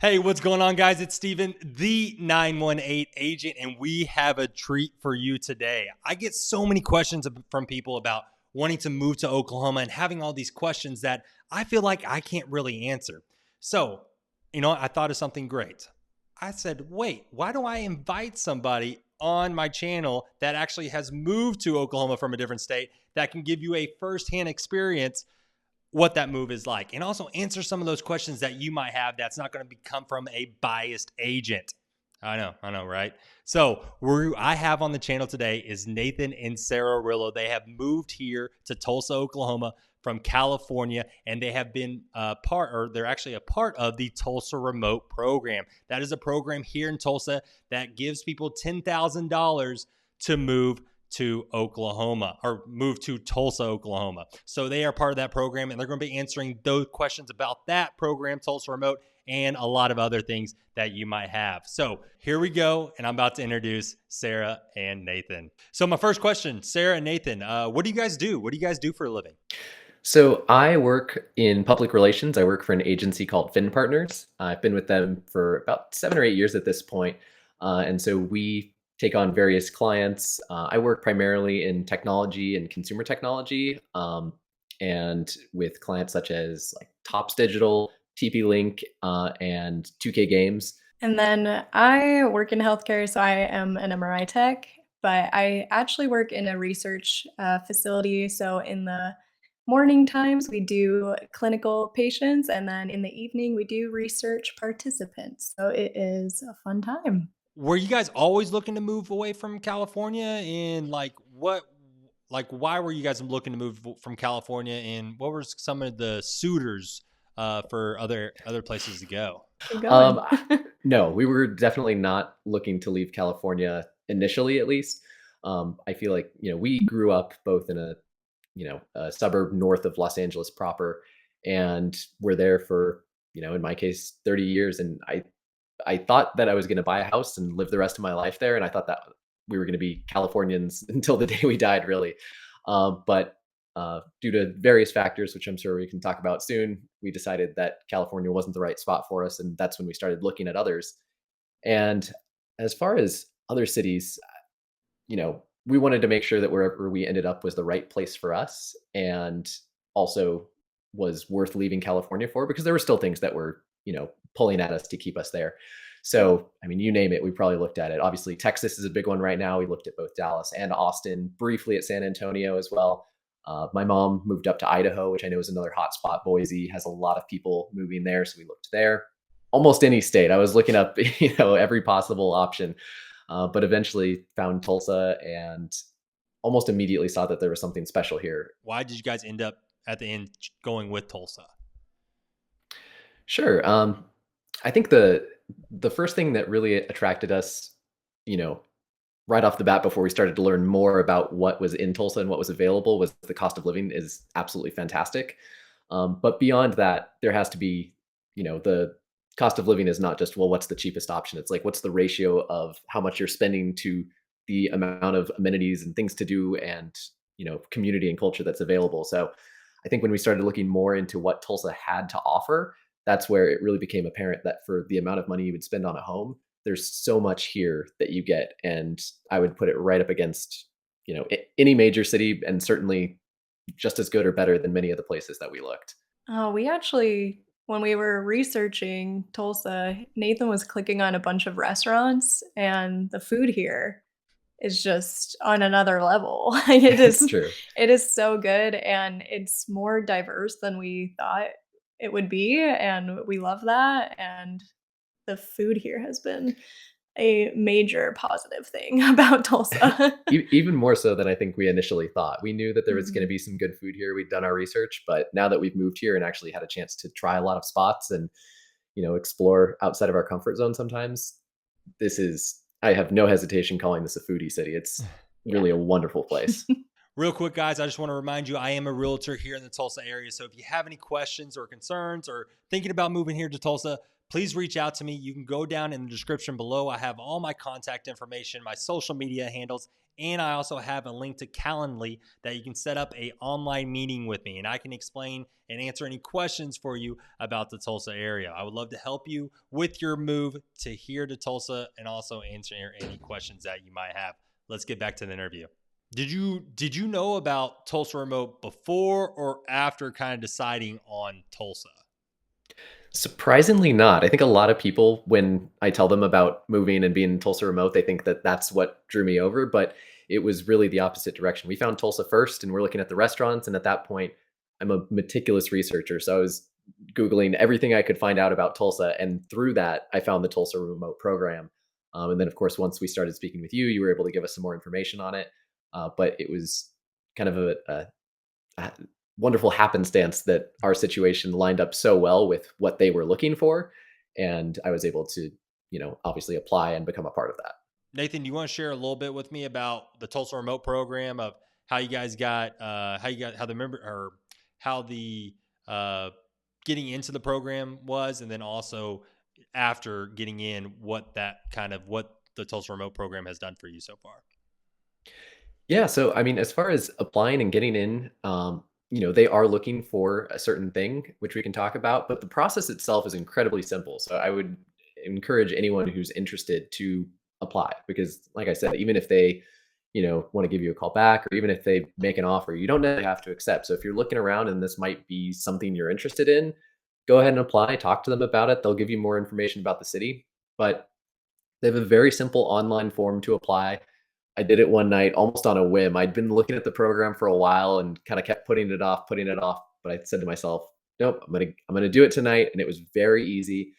Hey, what's going on, guys? It's Steven, the 918 agent, and we have a treat for you today. I get so many questions from people about wanting to move to Oklahoma and having all these questions that I feel like I can't really answer. So, I thought of something great. I said, wait, why do I invite somebody on my channel that actually has moved to Oklahoma from a different state that can give you a firsthand experience what that move is like, and also answer some of those questions that you might have that's not going to come from a biased agent. I know, right? So I have on the channel today is Nathan and Sarah Rillo. They have moved here to Tulsa, Oklahoma from California, and they have been they're actually a part of the Tulsa Remote Program. That is a program here in Tulsa that gives people $10,000 to move to Oklahoma or move to Tulsa, Oklahoma. So they are part of that program, and they're going to be answering those questions about that program, Tulsa Remote, and a lot of other things that you might have. So here we go, and I'm about to introduce Sarah and Nathan. So my first question, Sarah and Nathan, what do you guys do? What do you guys do for a living? So I work in public relations. I work for an agency called Fin Partners. I've been with them for about 7 or 8 years at this point. And so we take on various clients. I work primarily in technology and consumer technology, and with clients such as like Tops Digital, TP Link, and 2K Games. And then I work in healthcare, so I am an MRI tech, but I actually work in a research facility. So in the morning times, we do clinical patients, and then in the evening, we do research participants. So it is a fun time. Were you guys always looking to move away from California? And why were you guys looking to move from California? And what were some of the suitors for other places to go? Keep going. Um, no, we were definitely not looking to leave California initially, at least. I feel like, we grew up both in a suburb north of Los Angeles proper, and we're there for, in my case, 30 years. And I thought that I was going to buy a house and live the rest of my life there. And I thought that we were going to be Californians until the day we died, really. But due to various factors, which I'm sure we can talk about soon, we decided that California wasn't the right spot for us. And that's when we started looking at others. And as far as other cities, we wanted to make sure that wherever we ended up was the right place for us, and also was worth leaving California for, because there were still things that were, pulling at us to keep us there. So, I mean, you name it, we probably looked at it. Obviously, Texas is a big one right now. We looked at both Dallas and Austin, briefly at San Antonio as well. My mom moved up to Idaho, which I know is another hot spot. Boise has a lot of people moving there, so we looked there. Almost any state. I was looking up, every possible option, but eventually found Tulsa and almost immediately saw that there was something special here. Why did you guys end up at the end going with Tulsa? Sure. I think the first thing that really attracted us, you know, right off the bat before we started to learn more about what was in Tulsa and what was available, was the cost of living is absolutely fantastic. But beyond that, there has to be, the cost of living is not just, well, what's the cheapest option? It's like, what's the ratio of how much you're spending to the amount of amenities and things to do and, community and culture that's available. So I think when we started looking more into what Tulsa had to offer, that's where it really became apparent that for the amount of money you would spend on a home, there's so much here that you get. And I would put it right up against, any major city, and certainly just as good or better than many of the places that we looked. We actually, when we were researching Tulsa, Nathan was clicking on a bunch of restaurants, and the food here is just on another level. It's true. It is so good, and it's more diverse than we thought it would be, and we love that. And the food here has been a major positive thing about Tulsa. Even more so than I think we initially thought. We knew that there was going to Mhm. be some good food here. We'd done our research, but now that we've moved here and actually had a chance to try a lot of spots and, explore outside of our comfort zone sometimes, I have no hesitation calling this a foodie city. It's Yeah. really a wonderful place. Real quick, guys, I just want to remind you I am a realtor here in the Tulsa area. So if you have any questions or concerns or thinking about moving here to Tulsa, please reach out to me. You can go down in the description below. I have all my contact information, my social media handles, and I also have a link to Calendly that you can set up a online meeting with me, and I can explain and answer any questions for you about the Tulsa area. I would love to help you with your move to here to Tulsa and also answer any questions that you might have. Let's get back to the interview. Did you know about Tulsa Remote before or after kind of deciding on Tulsa? Surprisingly not. I think a lot of people, when I tell them about moving and being Tulsa remote, they think that that's what drew me over, but it was really the opposite direction. We found Tulsa first and we're looking at the restaurants. And at that point, I'm a meticulous researcher. So I was Googling everything I could find out about Tulsa. And through that, I found the Tulsa Remote Program. And then, of course, once we started speaking with you, you were able to give us some more information on it. But it was kind of a wonderful happenstance that our situation lined up so well with what they were looking for, and I was able to, obviously apply and become a part of that. Nathan, do you want to share a little bit with me about the Tulsa Remote Program, of how you guys got, how the member, or how the getting into the program was, and then also after getting in, what the Tulsa Remote Program has done for you so far? Yeah, so I mean, as far as applying and getting in, they are looking for a certain thing, which we can talk about, but the process itself is incredibly simple. So I would encourage anyone who's interested to apply because, like I said, even if they, want to give you a call back, or even if they make an offer, you don't necessarily have to accept. So if you're looking around and this might be something you're interested in, go ahead and apply, talk to them about it. They'll give you more information about the city, but they have a very simple online form to apply. I did it one night almost on a whim. I'd been looking at the program for a while and kind of kept putting it off. But I said to myself, nope, I'm gonna do it tonight. And it was very easy.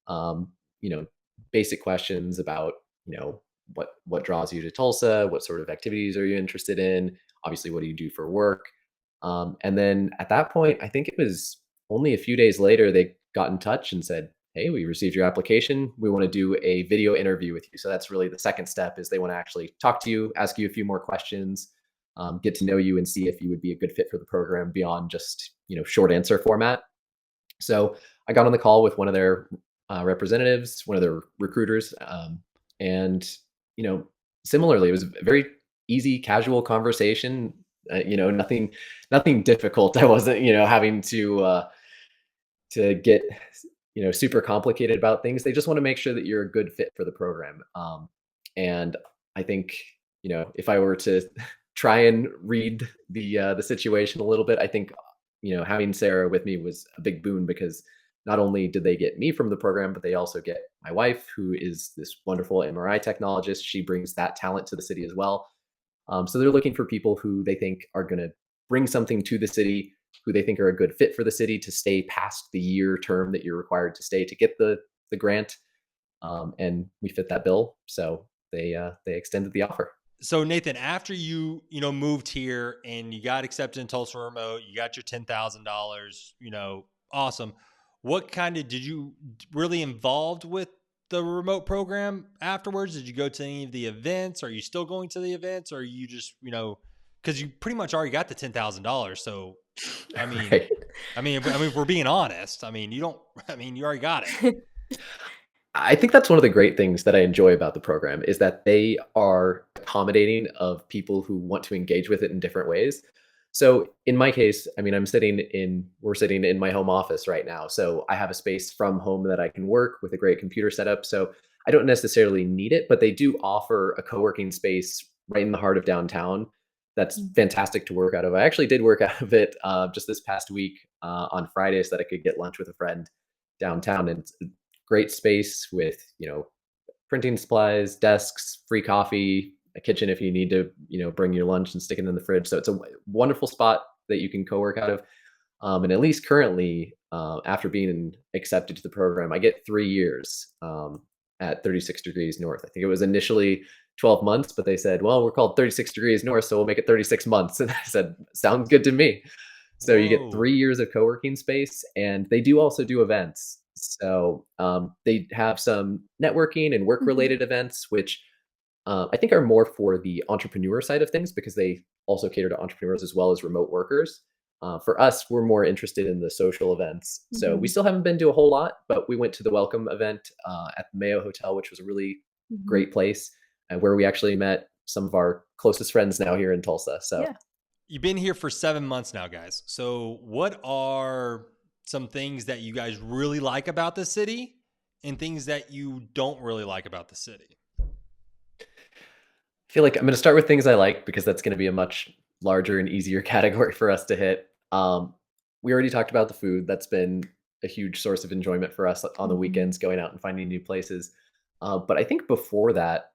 Um, you know, basic questions about, what draws you to Tulsa, what sort of activities are you interested in? Obviously, what do you do for work? And then at that point, I think it was only a few days later, they got in touch and said, hey, we received your application. We want to do a video interview with you. So that's really the second step, is they want to actually talk to you, ask you a few more questions, get to know you and see if you would be a good fit for the program beyond just, short answer format. So I got on the call with one of their representatives, one of their recruiters. And, similarly, it was a very easy, casual conversation. Nothing difficult. I wasn't, having to get super complicated about things. They just want to make sure that you're a good fit for the program. And I think, if I were to try and read the situation a little bit, I think, having Sarah with me was a big boon, because not only did they get me from the program, but they also get my wife, who is this wonderful MRI technologist. She brings that talent to the city as well. So they're looking for people who they think are going to bring something to the city, who they think are a good fit for the city to stay past the year term that you're required to stay to get the grant. And we fit that bill, so they extended the offer. So Nathan, after you moved here and you got accepted in Tulsa Remote, you got your $10,000, awesome. What kind of, did you really involved with the remote program afterwards? Did you go to any of the events? Are you still going to the events? Or are you just, because you pretty much already got the $10,000. So, I mean, Right. if we're being honest, you already got it. I think that's one of the great things that I enjoy about the program, is that they are accommodating of people who want to engage with it in different ways. So in my case, we're sitting in my home office right now. So I have a space from home that I can work with a great computer setup. So I don't necessarily need it, but they do offer a co-working space right in the heart of downtown. That's fantastic to work out of. I actually did work out of it just this past week on Friday, so that I could get lunch with a friend downtown. And it's a great space with, printing supplies, desks, free coffee, a kitchen if you need to, bring your lunch and stick it in the fridge. So it's a wonderful spot that you can co-work out of. And at least currently, after being accepted to the program, I get 3 years at 36 Degrees North. I think it was initially 12 months, but they said, well, we're called 36 Degrees North, so we'll make it 36 months. And I said, sounds good to me. So you get 3 years of co-working space, and they do also do events. So they have some networking and work-related events, which I think are more for the entrepreneur side of things, because they also cater to entrepreneurs as well as remote workers. For us, we're more interested in the social events. So we Mhm. still haven't been to a whole lot, but we went to the welcome event at the Mayo Hotel, which was a really Mhm. great place, and where we actually met some of our closest friends now here in Tulsa. So Yeah. You've been here for 7 months now, guys. So, what are some things that you guys really like about the city and things that you don't really like about the city? I feel like I'm going to start with things I like because that's going to be a much larger and easier category for us to hit. We already talked about the food. That's been a huge source of enjoyment for us on the Mhm. weekends, going out and finding new places. But I think before that,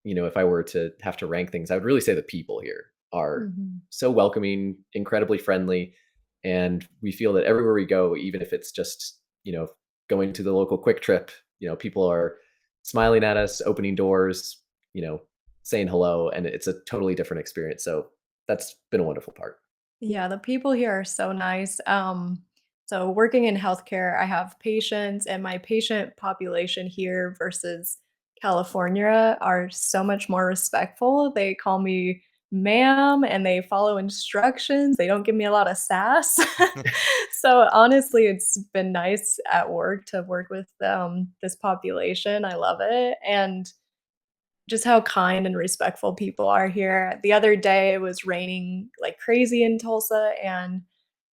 if I were to have to rank things, I would really say the people here are Mhm. so welcoming, incredibly friendly, and we feel that everywhere we go, even if it's just going to the local quick trip, people are smiling at us, opening doors, you know, saying hello, and it's a totally different experience. So that's been a wonderful part. Yeah, the people here are so nice. So working in healthcare, I have patients, and my patient population here versus California are so much more respectful. They call me ma'am and they follow instructions. They don't give me a lot of sass. So honestly, it's been nice at work to work with this population. I love it. And just how kind and respectful people are here. The other day, it was raining like crazy in Tulsa, and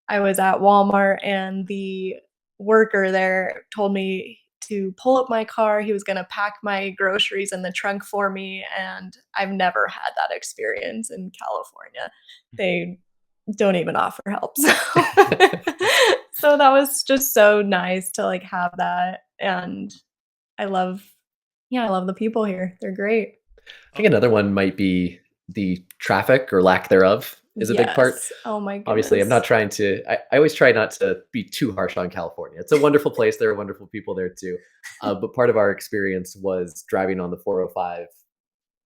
I was at Walmart, and the worker there told me to pull up my car. He was gonna pack my groceries in the trunk for me, and I've never had that experience in California. They don't even offer help, so so that was just so nice to, like, have that, and I love yeah, I love the people here. They're great. I think another one might be the traffic or lack thereof is a big part. Yes. Oh my Obviously, I'm goodness. not trying to, I always try not to be too harsh on California. It's a wonderful place. There are wonderful people there too. But part of our experience was driving on the 405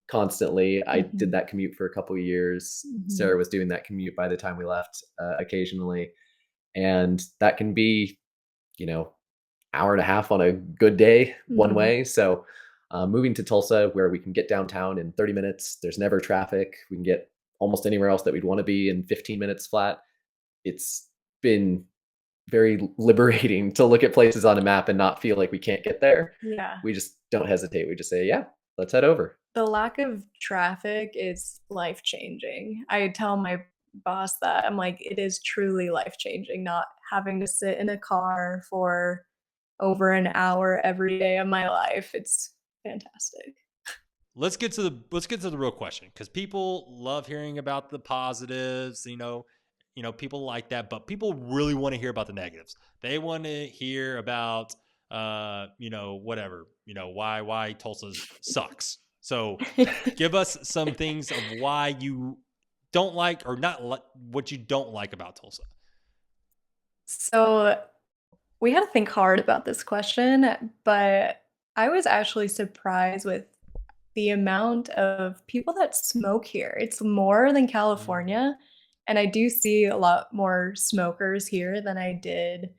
constantly. I did Mhm, that commute for a couple of years. mhm, Sarah was doing that commute by the time we left occasionally. And that can be, you know, hour and a half on a good day one mhm. way. So moving to Tulsa, where we can get downtown in 30 minutes, there's never traffic. We can get almost anywhere else that we'd want to be in 15 minutes flat. It's been very liberating to look at places on a map and not feel like we can't get there. Yeah. We just don't hesitate. We just say, yeah, let's head over. The lack of traffic is life-changing. I tell my boss that, I'm like, "It is truly life-changing not having to sit in a car for over an hour every day of my life." It's fantastic. Let's get to the real question, because people love hearing about the positives. People like that, but people really want to hear about the negatives. They want to hear about whatever, why Tulsa sucks. So give us some things of why you don't like, or not what you don't like about Tulsa. So we had to think hard about this question, but I was actually surprised with the amount of people that smoke here. It's more than Mm. California, and I do see a lot more smokers here than I did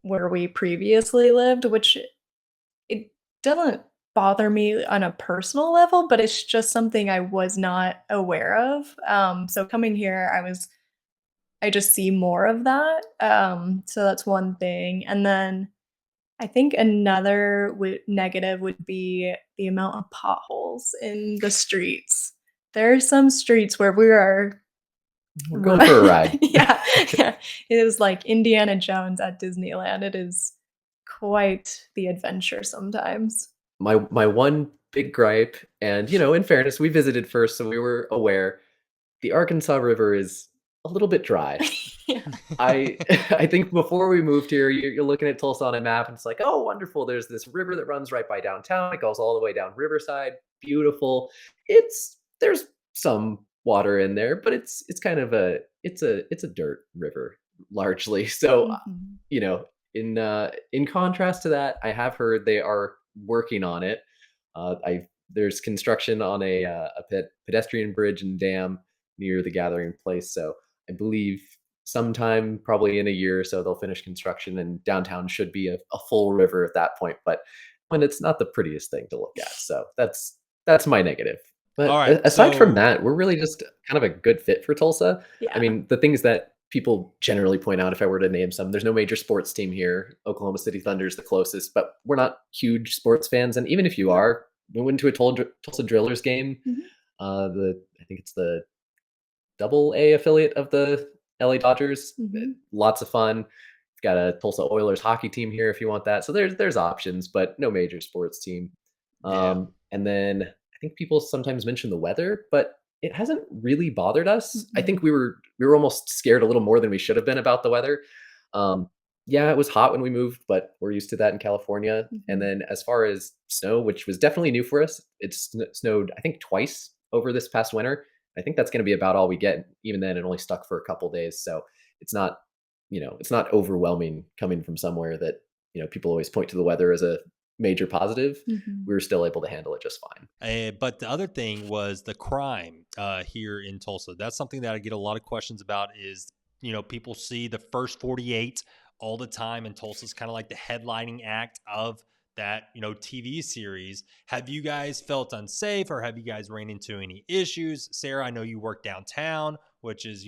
where we previously lived, which it doesn't bother me on a personal level, but it's just something I was not aware of. So coming here, I just see more of that. So that's one thing, and then I think another negative would be the amount of potholes in the streets. There are some streets where we are We're ru going for a ride. yeah, yeah. It is like Indiana Jones at Disneyland. It is quite the adventure sometimes. My one big gripe, and in fairness, we visited first, so we were aware. The Arkansas River is a little bit dry. Yeah. I I think before we moved here, you're looking at Tulsa on a map, and it's like, oh, wonderful. There's this river that runs right by downtown. It goes all the way down Riverside. Beautiful. There's some water in there, but it's kind of a dirt river largely. So Mhm. you know, in contrast to that, I have heard they are working on it. I There's construction on a pedestrian bridge and dam near the gathering place. So I believe sometime probably in a year or so they'll finish construction and downtown should be a full river at that point. But when it's not the prettiest thing to look at. So that's my negative. All But right. aside from So that, we're really just kind of a good fit for Tulsa. I Yeah. mean, the things that people generally point out if I were to name some. There's no major sports team here. Oklahoma City Thunder is the closest, but we're not huge sports fans. And even if you Sure. are, we went to a Tulsa Drillers game. Mhm. The I think it's the Double A affiliate of the LA Dodgers. Mhm. Lots of fun. We've got a Tulsa Oilers hockey team here if you want that. So there's options, but no major sports team. Yeah. And then I think people sometimes mention the weather, but it hasn't really bothered us. I think Mm-mm. we were almost scared a little more than we should have been about the weather. Um, yeah, it was hot when we moved, but we're used to that in California. And Mhm. then as far as snow, which was definitely new for us, snowed I think twice over this past winter. I think that's going to be about all we get. Even then, it only stuck for a couple days, so it's not, it's not overwhelming coming from somewhere that people always point to the weather as a major positive. Mhm. We were still able to handle it just fine. But the other thing was the crime here in Tulsa. That's something that I get a lot of questions about is, people see the first 48 all the time, and Tulsa's kind of like the headlining act of that, TV series. Have you guys felt unsafe, or have you guys ran into any issues? Sarah, I know you work downtown, which is,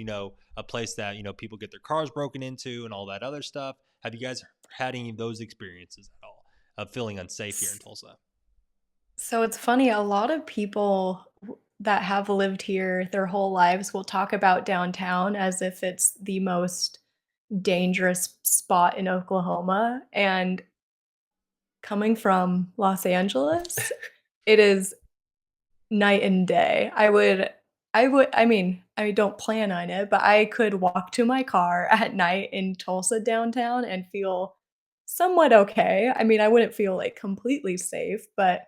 a place that, people get their cars broken into and all that other stuff. Have you guys had any of those experiences at all of feeling unsafe here in S Tulsa? So it's funny, a lot of people that have lived here their whole lives will talk about downtown as if it's the most dangerous spot in Oklahoma, and coming from Los Angeles, it is night and day. I mean, I don't plan on it, but I could walk to my car at night in Tulsa downtown and feel somewhat okay. I mean, I wouldn't feel, like, completely safe, but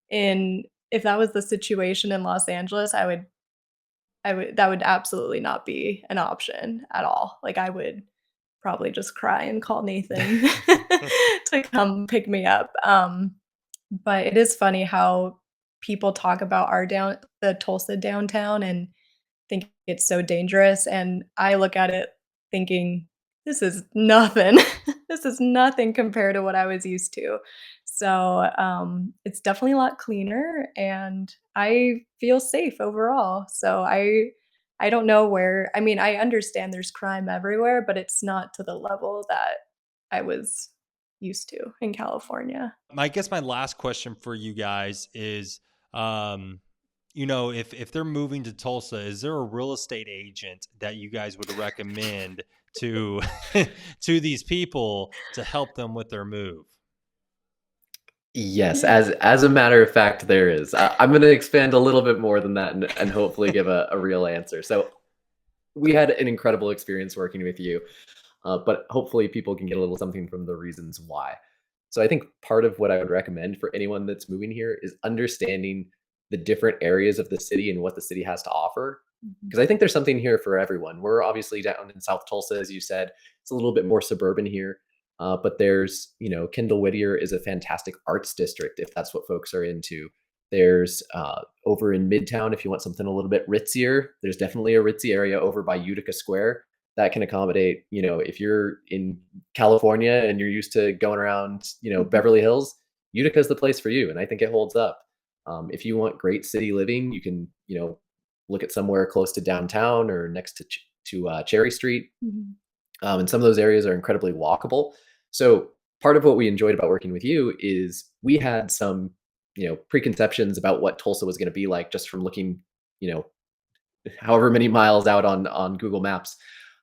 in if that was the situation in Los Angeles, I would that would absolutely not be an option at all. Like, I would probably just cry and call Nathan to come pick me up. But it is funny how people talk about the Tulsa downtown and think it's so dangerous, and I look at it thinking, "This is nothing. This is nothing compared to what I was used to." So, it's definitely a lot cleaner, and I feel safe overall. So I don't know where I mean, I understand there's crime everywhere, but it's not to the level that I was used to in California. I guess my last question for you guys is, um, if they're moving to Tulsa, is there a real estate agent that you guys would recommend to to these people to help them with their move? Yes, as a matter of fact, there is. I'm going to expand a little bit more than that and hopefully give a real answer. So we had an incredible experience working with you, but hopefully people can get a little something from the reasons why. So I think part of what I would recommend for anyone that's moving here is understanding the different areas of the city and what the city has to offer. Mhm. Because I think there's something here for everyone. We're obviously down in South Tulsa, as you said. It's a little bit more suburban here. But there's, Kendall Whittier is a fantastic arts district if that's what folks are into. There's over in Midtown, if you want something a little bit ritzier, there's definitely a ritzy area over by Utica Square that can accommodate, if you're in California and you're used to going around, Mhm. Beverly Hills, Utica is the place for you. And I think it holds up. If you want great city living, you can, look at somewhere close to downtown or next to Cherry Street. Mhm. And some of those areas are incredibly walkable. So part of what we enjoyed about working with you is we had some, preconceptions about what Tulsa was going to be like just from looking, you know, however many miles out on Google Maps.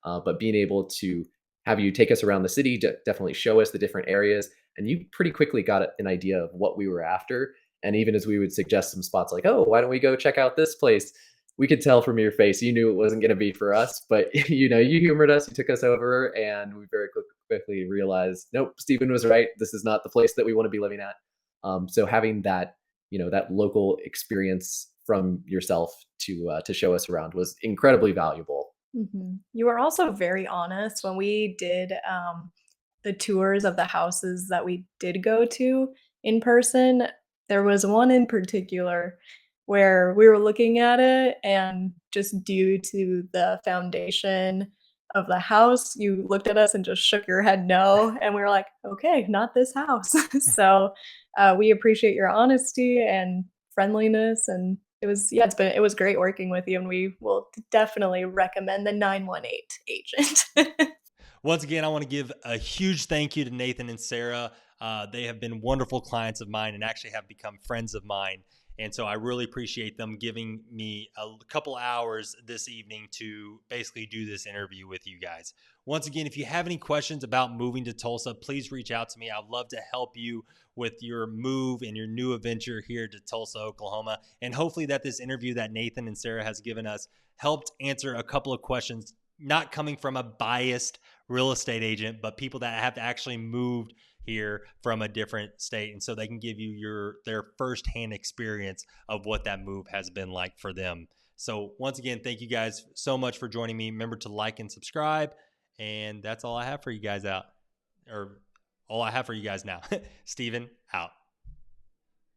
But being able to have you take us around the city, definitely show us the different areas, and you pretty quickly got an idea of what we were after. And even as we would suggest some spots like, oh, why don't we go check out this place? We could tell from your face you knew it wasn't going to be for us, but you humored us, you took us over, and we very quickly realized, nope, Stephen was right. This is not the place that we want to be living at. So having that that local experience from yourself to show us around was incredibly valuable. Mhm. You were also very honest when we did, the tours of the houses that we did go to in person. There was one in particular where we were looking at it, and just due to the foundation of the house, you looked at us and just shook your head no, and we were like, "Okay, not this house." So, we appreciate your honesty and friendliness, and it was great working with you, and we will definitely recommend the 918 agent. Once again, I want to give a huge thank you to Nathan and Sarah. They have been wonderful clients of mine and actually have become friends of mine. And so I really appreciate them giving me a couple hours this evening to basically do this interview with you guys. Once again, if you have any questions about moving to Tulsa, please reach out to me. I'd love to help you with your move and your new adventure here to Tulsa, Oklahoma. And hopefully that this interview that Nathan and Sarah has given us helped answer a couple of questions, not coming from a biased real estate agent, but people that have actually moved here from a different state. And so they can give you their firsthand experience of what that move has been like for them. So once again, thank you guys so much for joining me. Remember to like and subscribe. And that's all I have for you guys now. Steven, out.